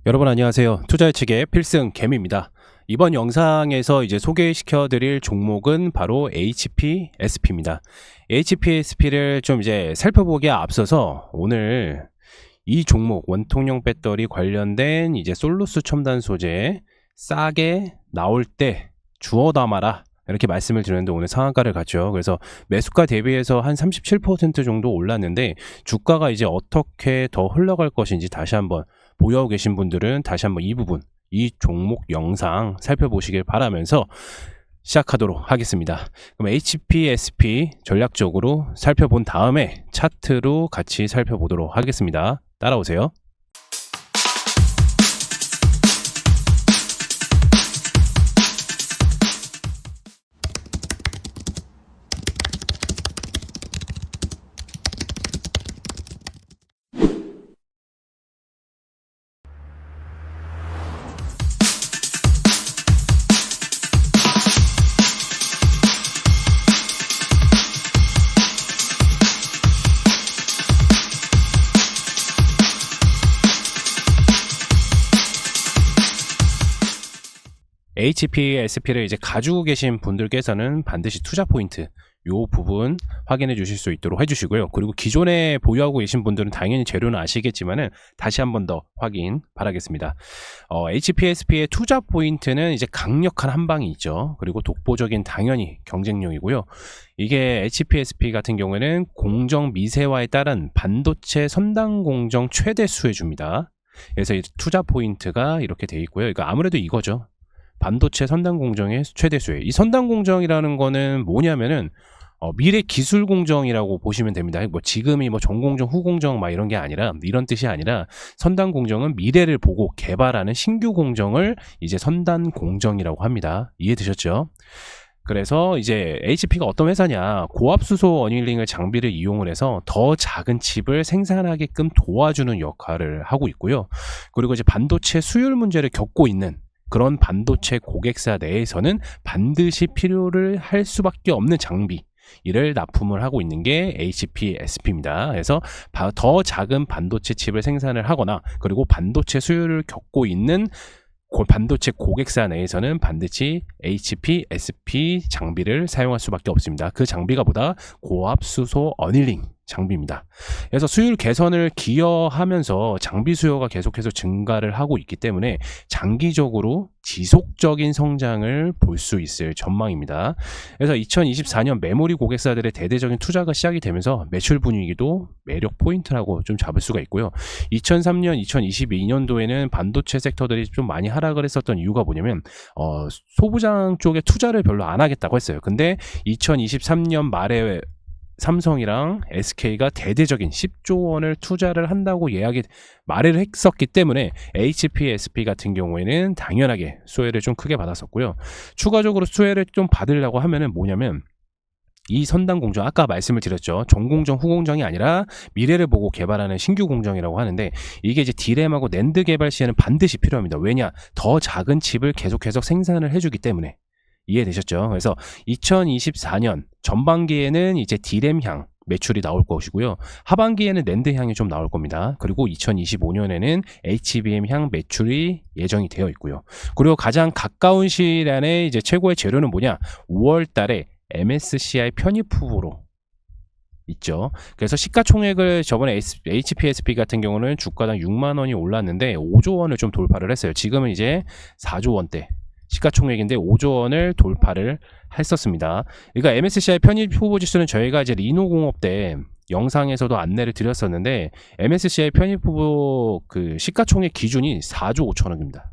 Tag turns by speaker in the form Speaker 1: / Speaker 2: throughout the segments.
Speaker 1: 여러분 안녕하세요. 투자예측의 필승 개미입니다. 이번 영상에서 이제 소개시켜 드릴 종목은 바로 HPSP입니다. HPSP를 좀 이제 살펴보기에 앞서서 오늘 이 종목 원통형 배터리 관련된 이제 솔루스 첨단 소재 싸게 나올 때 주워 담아라 이렇게 말씀을 드렸는데 오늘 상한가를 갔죠. 그래서 매수가 대비해서 한 37% 정도 올랐는데 주가가 이제 어떻게 더 흘러갈 것인지 다시 한번 보유하고 계신 분들은 다시 한번 이 부분, 이 종목 영상 살펴보시길 바라면서 시작하도록 하겠습니다. 그럼 HPSP 전략적으로 살펴본 다음에 차트로 같이 살펴보도록 하겠습니다. 따라오세요. HPSP를 이제 가지고 계신 분들께서는 반드시 투자 포인트 요 부분 확인해 주실 수 있도록 해주시고요. 그리고 기존에 보유하고 계신 분들은 당연히 재료는 아시겠지만은 다시 한 번 더 확인 바라겠습니다. HPSP의 투자 포인트는 이제 강력한 한방이 있죠. 그리고 독보적인 당연히 경쟁력이고요. 이게 HPSP 같은 경우에는 공정 미세화에 따른 반도체 선단 공정 최대 수혜 줍니다. 그래서 이 투자 포인트가 이렇게 돼 있고요. 그러니까 아무래도 이거죠. 반도체 선단 공정의 최대 수혜. 이 선단 공정이라는 거는 뭐냐면은 미래 기술 공정이라고 보시면 됩니다. 뭐 지금이 뭐 전공정, 후공정 막 이런 게 아니라 이런 뜻이 아니라 선단 공정은 미래를 보고 개발하는 신규 공정을 이제 선단 공정이라고 합니다. 이해되셨죠? 그래서 이제 HP가 어떤 회사냐, 고압수소 어닐링을 장비를 이용을 해서 더 작은 칩을 생산하게끔 도와주는 역할을 하고 있고요. 그리고 이제 반도체 수율 문제를 겪고 있는 그런 반도체 고객사 내에서는 반드시 필요를 할 수밖에 없는 장비 이를 납품을 하고 있는 게 HPSP입니다. 그래서 더 작은 반도체 칩을 생산을 하거나 그리고 반도체 수요를 겪고 있는 반도체 고객사 내에서는 반드시 HPSP 장비를 사용할 수밖에 없습니다. 그 장비가 보다 고압수소 어닐링 장비입니다. 그래서 수율 개선을 기여하면서 장비 수요가 계속해서 증가를 하고 있기 때문에 장기적으로 지속적인 성장을 볼 수 있을 전망입니다. 그래서 2024년 메모리 고객사들의 대대적인 투자가 시작이 되면서 매출 분위기도 매력 포인트라고 좀 잡을 수가 있고요. 2003년, 2022년도에는 반도체 섹터들이 좀 많이 하락을 했었던 이유가 뭐냐면 소부장 쪽에 투자를 별로 안 하겠다고 했어요. 근데 2023년 말에 삼성이랑 SK가 대대적인 10조 원을 투자를 한다고 말을 했었기 때문에 HPSP 같은 경우에는 당연하게 수혜를 좀 크게 받았었고요. 추가적으로 수혜를 좀 받으려고 하면은 뭐냐면 이 선단 공정, 아까 말씀을 드렸죠. 전공정, 후공정이 아니라 미래를 보고 개발하는 신규 공정이라고 하는데 이게 이제 디램하고 낸드 개발 시에는 반드시 필요합니다. 왜냐? 더 작은 칩을 계속해서 생산을 해주기 때문에. 이해되셨죠? 그래서 2024년 전반기에는 이제 디램향 매출이 나올 것이고요. 하반기에는 낸드 향이 좀 나올 겁니다. 그리고 2025년에는 HBM 향 매출이 예정이 되어 있고요. 그리고 가장 가까운 시일 안에 이제 최고의 재료는 뭐냐? 5월 달에 MSCI 편입 후보로 있죠. 그래서 시가총액을 저번에 HPSP 같은 경우는 주가당 6만 원이 올랐는데 5조 원을 좀 돌파를 했어요. 지금은 이제 4조 원대 시가총액인데 5조 원을 돌파를 했었습니다. 그러니까 MSCI 편입 후보 지수는 저희가 이제 리노공업 때 영상에서도 안내를 드렸었는데 MSCI 편입 후보 그 시가총액 기준이 4조 5천억입니다.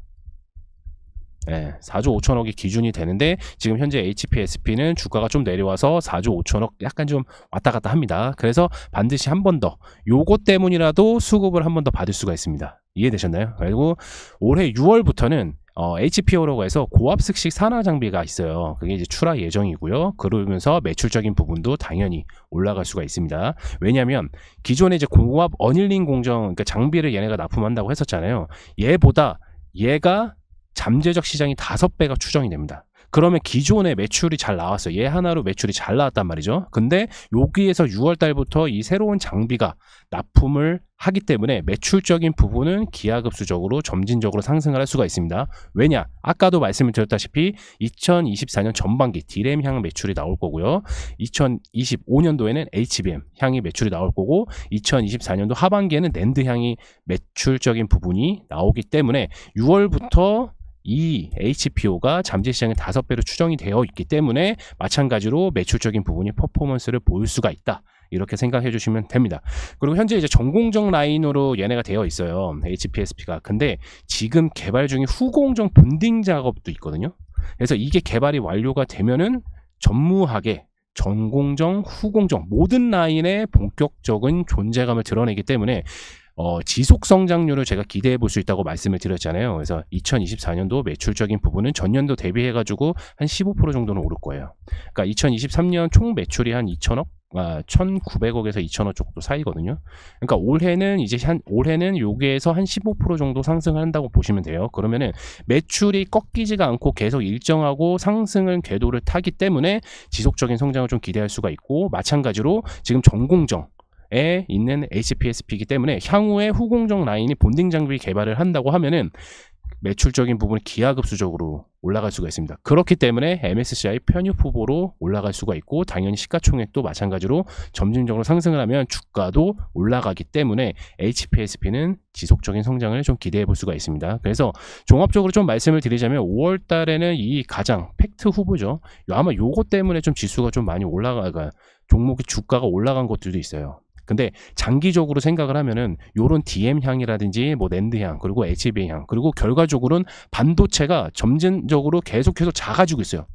Speaker 1: 네, 4조 5천억이 기준이 되는데 지금 현재 HPSP는 주가가 좀 내려와서 4조 5천억 약간 좀 왔다 갔다 합니다. 그래서 반드시 한 번 더 요것 때문이라도 수급을 한 번 더 받을 수가 있습니다. 이해되셨나요? 그리고 올해 6월부터는 HPO라고 해서 고압습식 산화 장비가 있어요. 그게 이제 출하 예정이고요. 그러면서 매출적인 부분도 당연히 올라갈 수가 있습니다. 왜냐하면 기존에 이제 고압 어닐링 공정, 그러니까 장비를 얘네가 납품한다고 했었잖아요. 얘보다 얘가 잠재적 시장이 5배가 추정이 됩니다. 그러면 기존에 매출이 잘 나왔어요. 얘 하나로 매출이 잘 나왔단 말이죠. 근데 여기에서 6월 달부터 이 새로운 장비가 납품을 하기 때문에 매출적인 부분은 기하급수적으로 점진적으로 상승을 할 수가 있습니다. 왜냐? 아까도 말씀을 드렸다시피 2024년 전반기 D램 향 매출이 나올 거고요. 2025년도에는 HBM 향이 매출이 나올 거고 2024년도 하반기에는 낸드 향이 매출적인 부분이 나오기 때문에 6월부터 이 HPO가 잠재시장의 5배로 추정이 되어 있기 때문에 마찬가지로 매출적인 부분이 퍼포먼스를 보일 수가 있다. 이렇게 생각해 주시면 됩니다. 그리고 현재 이제 전공정 라인으로 얘네가 되어 있어요. HPSP가. 근데 지금 개발 중인 후공정 본딩 작업도 있거든요. 그래서 이게 개발이 완료가 되면은 전무하게 전공정, 후공정 모든 라인의 본격적인 존재감을 드러내기 때문에 지속 성장률을 제가 기대해 볼 수 있다고 말씀을 드렸잖아요. 그래서 2024년도 매출적인 부분은 전년도 대비해 가지고 한 15% 정도는 오를 거예요. 그러니까 2023년 총 매출이 한 1,900억에서 2,000억 정도 사이거든요. 그러니까 올해는 여기에서 한 15% 정도 상승을 한다고 보시면 돼요. 그러면은 매출이 꺾이지가 않고 계속 일정하고 상승은 궤도를 타기 때문에 지속적인 성장을 좀 기대할 수가 있고, 마찬가지로 지금 전공정 에 있는 HPSP이기 때문에 향후에 후공정 라인이 본딩 장비 개발을 한다고 하면은 매출적인 부분이 기하급수적으로 올라갈 수가 있습니다. 그렇기 때문에 MSCI 편입 후보로 올라갈 수가 있고, 당연히 시가총액도 마찬가지로 점진적으로 상승을 하면 주가도 올라가기 때문에 HPSP는 지속적인 성장을 좀 기대해 볼 수가 있습니다. 그래서 종합적으로 좀 말씀을 드리자면 5월 달에는 이 가장 팩트 후보죠. 아마 요거 때문에 좀 지수가 좀 많이 올라가가, 종목의 주가가 올라간 것들도 있어요. 근데 장기적으로 생각을 하면은 요런 DM 향이라든지 뭐 낸드 향, 그리고 HBM 향, 그리고 결과적으로는 반도체가 점진적으로 계속해서 작아지고 있어요.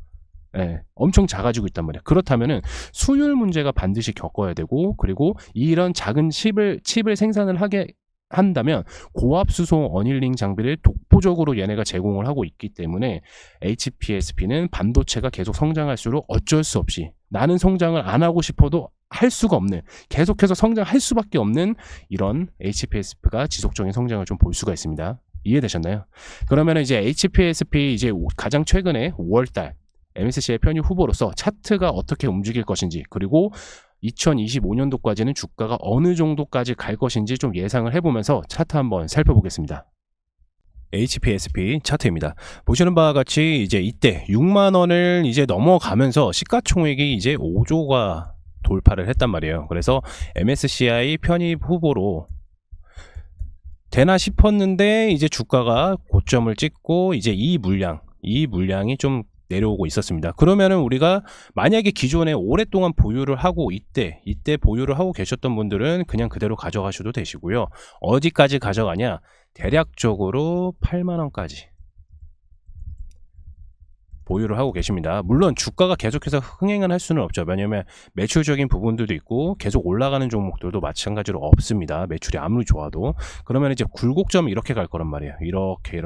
Speaker 1: 예, 엄청 작아지고 있단 말이에요. 그렇다면은 수율 문제가 반드시 겪어야 되고, 그리고 이런 작은 칩을 생산을 하게 한다면 고압수소 어닐링 장비를 독보적으로 얘네가 제공을 하고 있기 때문에 HPSP는 반도체가 계속 성장할수록 어쩔 수 없이, 나는 성장을 안 하고 싶어도 할 수가 없는, 계속해서 성장할 수밖에 없는 이런 HPSP가 지속적인 성장을 좀 볼 수가 있습니다. 이해되셨나요? 그러면 이제 HPSP 이제 가장 최근에 5월달 MSCI 편입 후보로서 차트가 어떻게 움직일 것인지, 그리고 2025년도까지는 주가가 어느 정도까지 갈 것인지 좀 예상을 해보면서 차트 한번 살펴보겠습니다. HPSP 차트입니다. 보시는 바와 같이 이제 이때 6만 원을 이제 넘어가면서 시가총액이 이제 5조가 돌파를 했단 말이에요. 그래서 MSCI 편입 후보로 되나 싶었는데 이제 주가가 고점을 찍고 이제 이 물량이 좀 내려오고 있었습니다. 그러면은 우리가 만약에 기존에 오랫동안 보유를 하고 이때 보유를 하고 계셨던 분들은 그냥 그대로 가져가셔도 되시고요. 어디까지 가져가냐? 대략적으로 8만 원까지 보유를 하고 계십니다. 물론 주가가 계속해서 흥행을 할 수는 없죠. 왜냐면 매출적인 부분들도 있고 계속 올라가는 종목들도 마찬가지로 없습니다. 매출이 아무리 좋아도. 그러면 이제 굴곡점이 이렇게 갈 거란 말이에요. 이렇게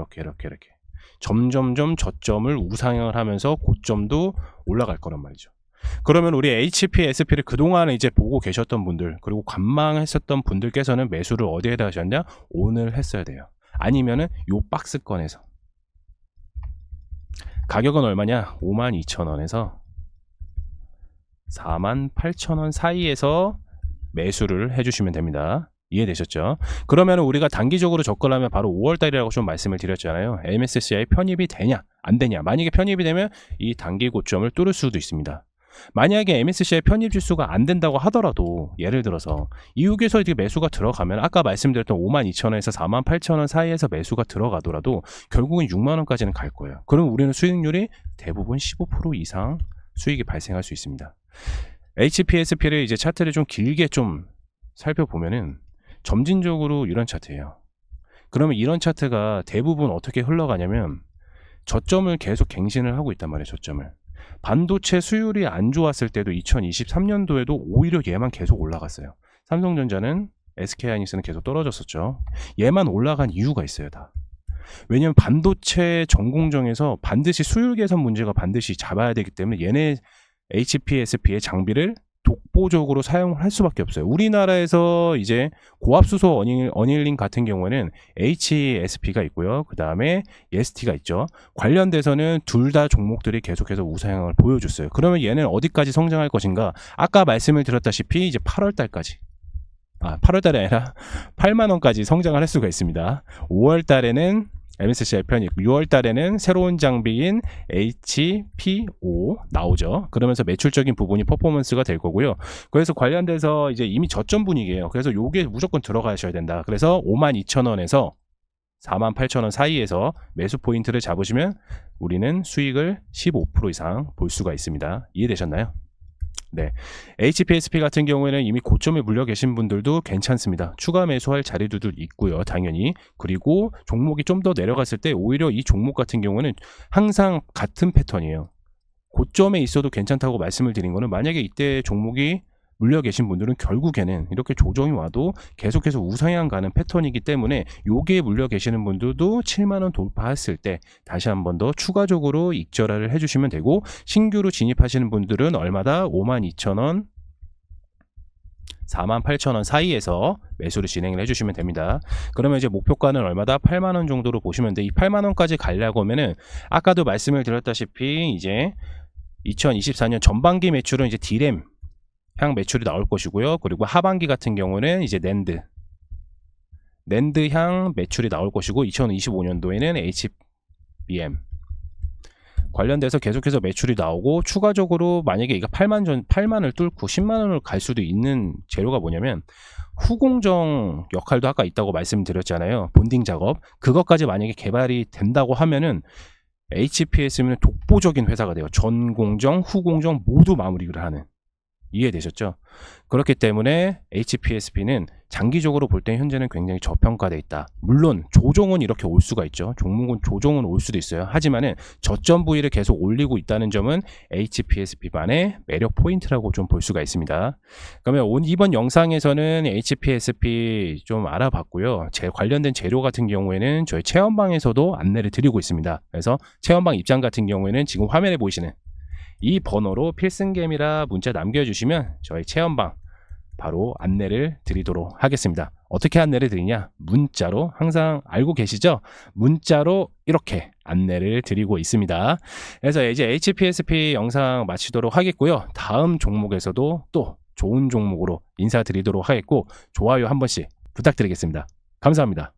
Speaker 1: 점점점 저점을 우상향을 하면서 고점도 올라갈 거란 말이죠. 그러면 우리 HPSP를 그동안 이제 보고 계셨던 분들, 그리고 관망했었던 분들께서는 매수를 어디에다 하셨냐? 오늘 했어야 돼요. 아니면은 요 박스권에서. 가격은 얼마냐? 52,000원에서 48,000원 사이에서 매수를 해주시면 됩니다. 이해되셨죠? 그러면 우리가 단기적으로 접근하면 바로 5월달이라고 좀 말씀을 드렸잖아요. MSCI 편입이 되냐 안 되냐. 만약에 편입이 되면 이 단기 고점을 뚫을 수도 있습니다. 만약에 MSCI 편입 지수가 안 된다고 하더라도, 예를 들어서 이쪽에서 이렇게 매수가 들어가면 아까 말씀드렸던 52,000원에서 48,000원 사이에서 매수가 들어가더라도 결국은 6만 원까지는 갈 거예요. 그럼 우리는 수익률이 대부분 15% 이상 수익이 발생할 수 있습니다. HPSP를 이제 차트를 좀 길게 좀 살펴보면은 점진적으로 이런 차트예요. 그러면 이런 차트가 대부분 어떻게 흘러가냐면 저점을 계속 갱신을 하고 있단 말이에요. 저점을. 반도체 수율이 안 좋았을 때도 2023년도에도 오히려 얘만 계속 올라갔어요. 삼성전자는, SK하이닉스는 계속 떨어졌었죠. 얘만 올라간 이유가 있어요. 다. 왜냐면 반도체 전공정에서 반드시 수율 개선 문제가 반드시 잡아야 되기 때문에 얘네 HPSP의 장비를 독보적으로 사용을 할 수밖에 없어요. 우리나라에서 이제 고압수소 어닐링 같은 경우에는 HSP가 있고요. 그 다음에 ST가 있죠. 관련돼서는 둘 다 종목들이 계속해서 우상향을 보여줬어요. 그러면 얘는 어디까지 성장할 것인가? 아까 말씀을 드렸다시피 이제 8월 달까지. 8월 달이 아니라 8만 원까지 성장을 할 수가 있습니다. 5월 달에는 MSCI 편입, 6월 달에는 새로운 장비인 HPO 나오죠. 그러면서 매출적인 부분이 퍼포먼스가 될 거고요. 그래서 관련돼서 이제 이미 저점 분위기예요. 그래서 요게 무조건 들어가셔야 된다. 그래서 52,000원에서 48,000원 사이에서 매수 포인트를 잡으시면 우리는 수익을 15% 이상 볼 수가 있습니다. 이해되셨나요? 네, HPSP 같은 경우에는 이미 고점에 물려 계신 분들도 괜찮습니다. 추가 매수할 자리도 있고요, 당연히. 그리고 종목이 좀 더 내려갔을 때 오히려 이 종목 같은 경우는 항상 같은 패턴이에요. 고점에 있어도 괜찮다고 말씀을 드린 거는 만약에 이때 종목이 물려 계신 분들은 결국에는 이렇게 조정이 와도 계속해서 우상향 가는 패턴이기 때문에 요게 물려 계시는 분들도 7만원 돌파했을 때 다시 한 번 더 추가적으로 익절하를 해주시면 되고, 신규로 진입하시는 분들은 얼마다 52,000원 48,000원 사이에서 매수를 진행을 해주시면 됩니다. 그러면 이제 목표가는 얼마다 8만원 정도로 보시면 돼. 이 8만원까지 가려고 하면은 아까도 말씀을 드렸다시피 이제 2024년 전반기 매출은 이제 D램 향 매출이 나올 것이고요. 그리고 하반기 같은 경우는 이제 낸드 향 매출이 나올 것이고, 2025년도에는 HBM 관련돼서 계속해서 매출이 나오고, 추가적으로 만약에 이거 8만을 뚫고 10만원을 갈 수도 있는 재료가 뭐냐면 후공정 역할도 아까 있다고 말씀드렸잖아요. 본딩 작업. 그것까지 만약에 개발이 된다고 하면은 HPS는 독보적인 회사가 돼요. 전공정, 후공정 모두 마무리를 하는. 이해되셨죠? 그렇기 때문에 HPSP는 장기적으로 볼 때 현재는 굉장히 저평가되어 있다. 물론 조정은 이렇게 올 수가 있죠. 종목은 조정은 올 수도 있어요. 하지만은 저점 부위를 계속 올리고 있다는 점은 HPSP만의 매력 포인트라고 좀 볼 수가 있습니다. 그러면 이번 영상에서는 HPSP 좀 알아봤고요. 제 관련된 재료 같은 경우에는 저희 체험방에서도 안내를 드리고 있습니다. 그래서 체험방 입장 같은 경우에는 지금 화면에 보이시는 이 번호로 필승겜이라 문자 남겨주시면 저희 체험방 바로 안내를 드리도록 하겠습니다. 어떻게 안내를 드리냐? 문자로, 항상 알고 계시죠? 문자로 이렇게 안내를 드리고 있습니다. 그래서 이제 HPSP 영상 마치도록 하겠고요. 다음 종목에서도 또 좋은 종목으로 인사드리도록 하겠고, 좋아요 한 번씩 부탁드리겠습니다. 감사합니다.